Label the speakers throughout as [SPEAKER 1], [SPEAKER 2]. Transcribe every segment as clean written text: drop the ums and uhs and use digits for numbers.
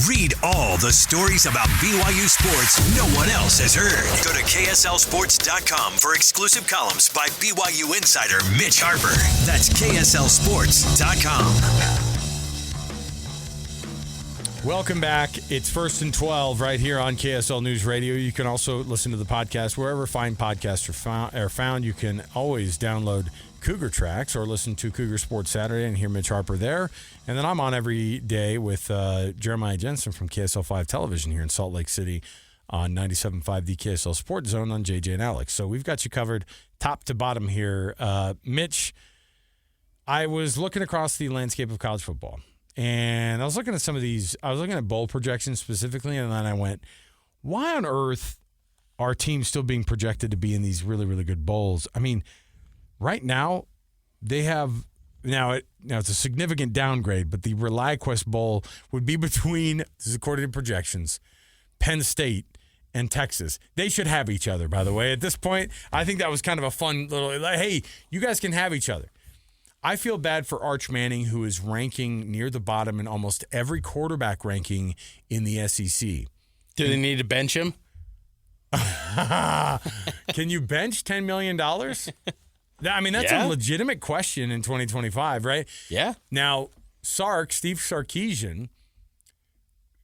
[SPEAKER 1] Read all the stories about BYU sports no one else has heard. Go to KSLSports.com for exclusive columns by BYU insider Mitch Harper. That's KSLSports.com.
[SPEAKER 2] Welcome back. It's First and 12 right here on KSL News Radio. You can also listen to the podcast wherever fine podcasts are found. You can always download Cougar Tracks or listen to Cougar Sports Saturday and hear Mitch Harper there. And then I'm on every day with Jeremiah Jensen from KSL 5 Television here in Salt Lake City on 97.5 the KSL Sports Zone on JJ and Alex. So we've got you covered top to bottom here. Mitch, I was looking across the landscape of college football, and I was looking at some of these. I was looking at bowl projections specifically, and then I went, why on earth are teams still being projected to be in these really, really good bowls? I mean, right now, they have now it's a significant downgrade, but the ReliaQuest Bowl would be between, this is according to projections, Penn State and Texas. They should have each other, by the way. At this point, I think that was kind of a fun little, like, hey, you guys can have each other. I feel bad for Arch Manning, who is ranking near the bottom in almost every quarterback ranking in the SEC.
[SPEAKER 3] Do they need to bench him?
[SPEAKER 2] Can you bench $10 million? I mean, that's a legitimate question in 2025, right?
[SPEAKER 3] Yeah.
[SPEAKER 2] Now, Steve Sarkisian,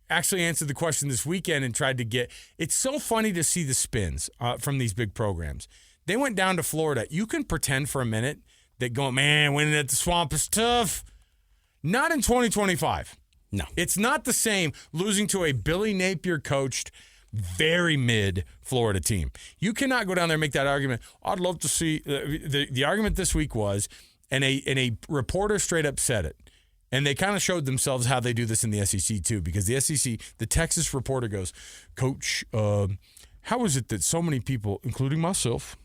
[SPEAKER 2] actually answered the question this weekend and tried to get – it's so funny to see the spins from these big programs. They went down to Florida. You can pretend for a minute that going, man, winning at the Swamp is tough. Not in 2025.
[SPEAKER 3] No.
[SPEAKER 2] It's not the same losing to a Billy Napier-coached – very mid Florida team. You cannot go down there and make that argument. I'd love to see the argument this week was, and a reporter straight up said it, and they kind of showed themselves how they do this in the SEC too, because the SEC, the Texas reporter goes, Coach, how is it that so many people, including myself,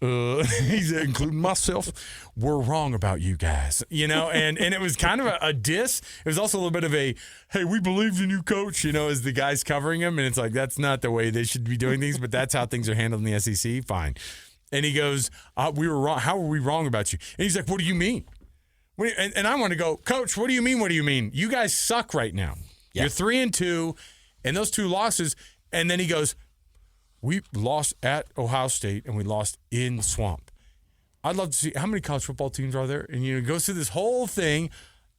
[SPEAKER 2] including myself, we're wrong about you guys, and it was kind of a diss. It was also a little bit of a, hey, we believed in you, Coach, as the guys covering him, and it's like, that's not the way they should be doing things, but that's how things are handled in the SEC, fine. And he goes, we were wrong. How were we wrong about you? And he's like, what do you mean? And I want to go, Coach, what do you mean? What do you mean? You guys suck right now. Yeah. You're 3-2, and those two losses, and then he goes, we lost at Ohio State, and we lost in the Swamp. I'd love to see how many college football teams are there. And he goes through this whole thing,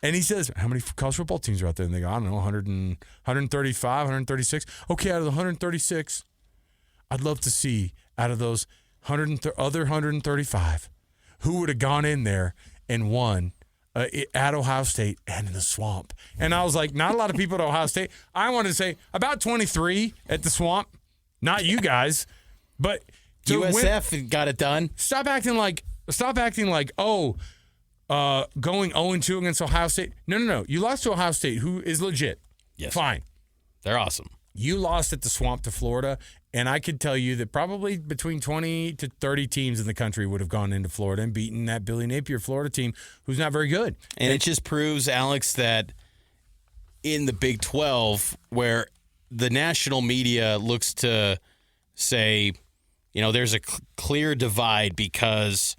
[SPEAKER 2] and he says, how many college football teams are out there? And they go, I don't know, 135, 136. Okay, out of the 136, I'd love to see out of those other 135 who would have gone in there and won at Ohio State and in the Swamp. And I was like, not a lot of people at Ohio State. I wanted to say about 23 at the Swamp. Not you guys, but
[SPEAKER 3] USF got it done.
[SPEAKER 2] Stop acting like going 0-2 against Ohio State. No. You lost to Ohio State, who is legit.
[SPEAKER 3] Yes.
[SPEAKER 2] Fine.
[SPEAKER 3] They're awesome.
[SPEAKER 2] You lost at the Swamp to Florida, and I could tell you that probably between 20 to 30 teams in the country would have gone into Florida and beaten that Billy Napier Florida team, who's not very good.
[SPEAKER 3] And it just proves, Alex, that in the Big 12, where the national media looks to say, there's a clear divide because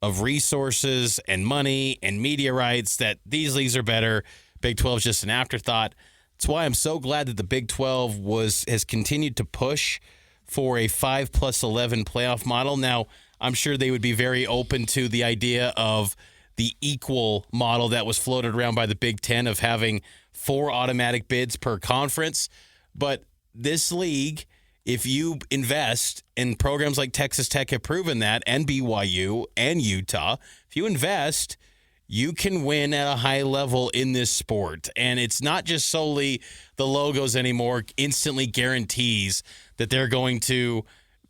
[SPEAKER 3] of resources and money and media rights, that these leagues are better. Big 12 is just an afterthought. That's why I'm so glad that the Big 12 has continued to push for a 5+11 playoff model. Now, I'm sure they would be very open to the idea of the equal model that was floated around by the Big 10 of having 4 automatic bids per conference. But this league, if you invest in programs like Texas Tech have proven that, and BYU and Utah, if you invest, you can win at a high level in this sport. And it's not just solely the logos anymore, instantly guarantees that they're going to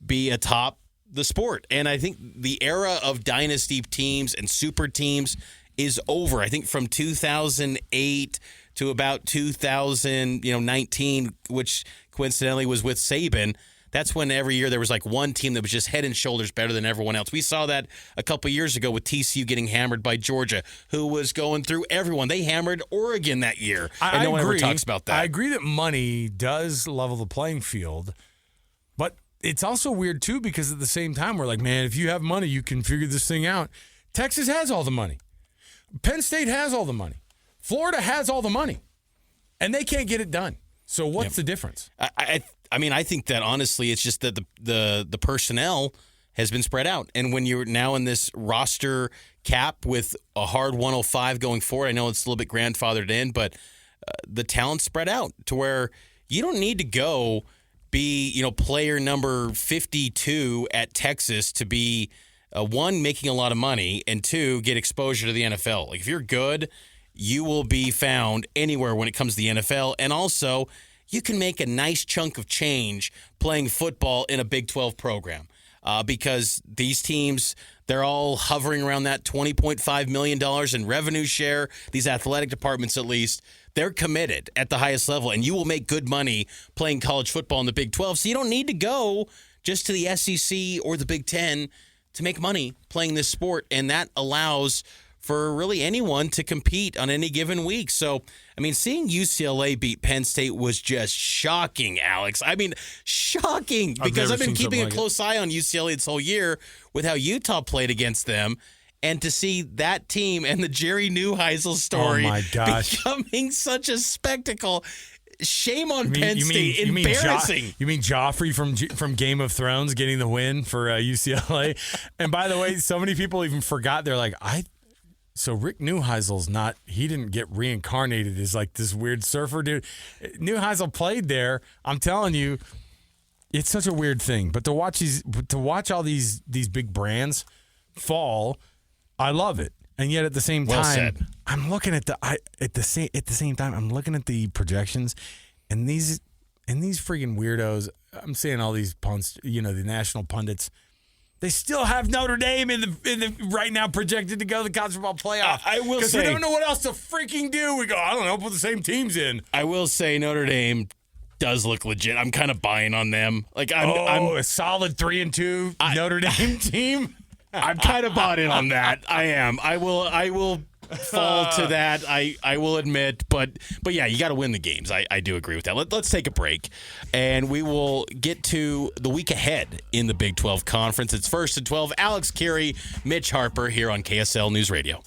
[SPEAKER 3] be atop the sport. And I think the era of dynasty teams and super teams is over. I think from 2008 to about 2019, which coincidentally was with Saban, that's when every year there was like one team that was just head and shoulders better than everyone else. We saw that a couple years ago with TCU getting hammered by Georgia, who was going through everyone. They hammered Oregon that year, and no one ever talks about that.
[SPEAKER 2] I agree that money does level the playing field, but it's also weird too, because at the same time we're like, man, if you have money, you can figure this thing out. Texas has all the money. Penn State has all the money. Florida has all the money. And they can't get it done. So what's the difference?
[SPEAKER 3] I mean, I think that honestly, it's just that the personnel has been spread out. And when you're now in this roster cap with a hard 105 going forward, I know it's a little bit grandfathered in, but the talent's spread out to where you don't need to go be, player number 52 at Texas to be, one, making a lot of money, and two, get exposure to the NFL. Like, if you're good, you will be found anywhere when it comes to the NFL. And also, you can make a nice chunk of change playing football in a Big 12 program. Because these teams, they're all hovering around that $20.5 million in revenue share. These athletic departments, at least, they're committed at the highest level, and you will make good money playing college football in the Big 12. So you don't need to go just to the SEC or the Big 10 to make money playing this sport, and that allows for really anyone to compete on any given week. So, I mean, seeing UCLA beat Penn State was just shocking, Alex. I mean, shocking, because I've been keeping a close eye on UCLA this whole year with how Utah played against them. And to see that team and the Jerry Neuheisel story becoming such a spectacle. Shame on Penn State. Embarrassing.
[SPEAKER 2] You mean Joffrey from Game of Thrones getting the win for UCLA? And by the way, so many people even forgot. They're like, So Rick Neuheisel's not, he didn't get reincarnated as like this weird surfer dude. Neuheisel played there. I'm telling you, it's such a weird thing. But to watch all these big brands fall, I love it. And yet at the same time, I'm looking at at the same time, I'm looking at the projections, and these freaking weirdos, I'm seeing all these punts, the national pundits, they still have Notre Dame in the right now projected to go to the college football playoff.
[SPEAKER 3] I will say,
[SPEAKER 2] because we don't know what else to freaking do. We go, I don't know, put the same teams in.
[SPEAKER 3] I will say Notre Dame does look legit. I'm kind of buying on them. Like I'm
[SPEAKER 2] a solid 3-2 Notre Dame team.
[SPEAKER 3] I'm kind of bought in on that. I am. I will fall to that. I will admit, but yeah, you got to win the games. I do agree with that. Let's take a break, and we will get to the week ahead in the Big 12 Conference. It's 1st and 12. Alex, Kirry, Mitch, Harper here on KSL News Radio.